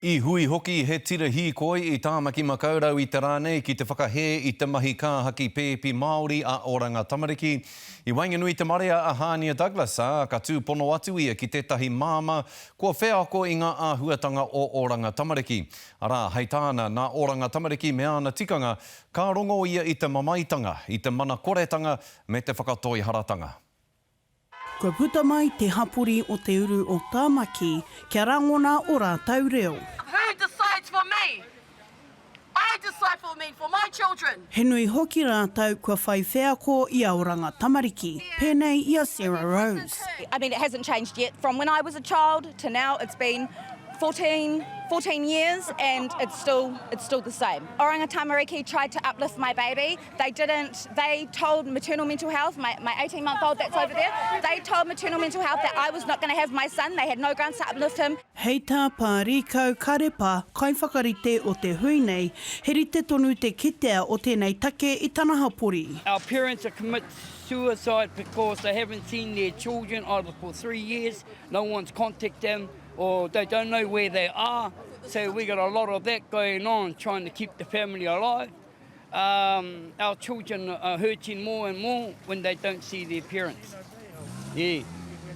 I hui hoki he tira hi koi I tāmaki makaurau I te rānei ki te whakahe I te mahi kāhaki pēpi Māori a Oranga Tamariki. I wainganui te marea a Hania Douglas ka tūpono atu ia ki tētahi māma kua wheako I ngā āhuatanga o Oranga Tamariki. Arā, hei tāna nā Oranga Tamariki me ana tikanga ka rongo ia I te mamaitanga, I te mana koretanga me te whakatoi haratanga. Kua puta mai te hapuri o te uru o Tāmaki, kia rangona o rātau reo. Who decides for me? I decide for me, for my children. He nui hoki rātau kua whai wheako I a Oranga Tamariki, pēnei I a Sarah Rose. I mean, it hasn't changed yet. From when I was a child to now, it's been 14 years and it's still the same. Oranga Tamariki tried to uplift my baby. They didn't. They told maternal mental health, my 18-month-old that's over there, they told maternal mental health that I was not going to have my son. They had no grounds to uplift him. Hei tā pārikau karepa, kai whakarite o te hui nei, he rite tonu te kitea o tēnei take I tana hapuri. Our parents are commit suicide because they haven't seen their children either for 3 years, no one's contacted them, or they don't know where they are. So we got a lot of that going on, trying to keep the family alive. Our children are hurting more and more when they don't see their parents. Yeah,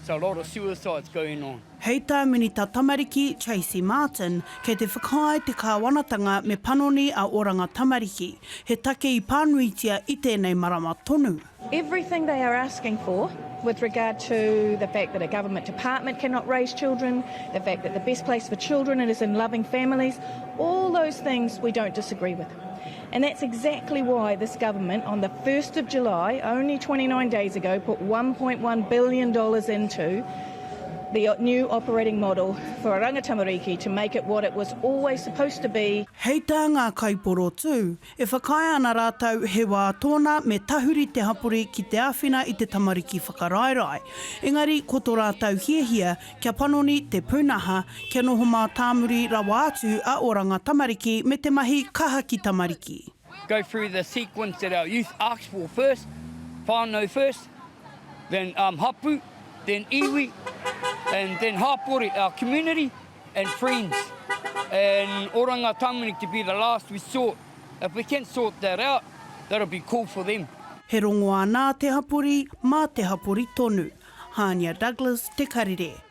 so a lot of suicides going on. Hei tā minita Tamariki, Tracy Martin, kei te whakaai te kāwanatanga me panoni a Oranga Tamariki, he take I pānuitia I tēnei marama tonu. Everything they are asking for with regard to the fact that a government department cannot raise children, the fact that the best place for children is in loving families, all those things we don't disagree with. And that's exactly why this government, on the 1st of July, only 29 days ago, put $1.1 billion into the new operating model for Oranga Tamariki to make it what it was always supposed to be. Hei tā ngā kaiporo tū, e whakaia ana rātau he wā tōna me tahuri te hapuri ki te āwhina I te tamariki whakarairai. Engari, ko tō rātau hiahia, kia panoni te pūnaha, kia noho mā tāmuri rawa atu a Oranga Tamariki me te mahi kahaki tamariki. Go through the sequence that our youth asks for first, whānau first, then hapu, then iwi, and then hapori, our community, and friends. And Oranga Tamariki to be the last resort. If we can sort that out, that'll be cool for them. He rongoa nā te hapuri, mā te hapuri tonu. Hania Douglas, Te Karere.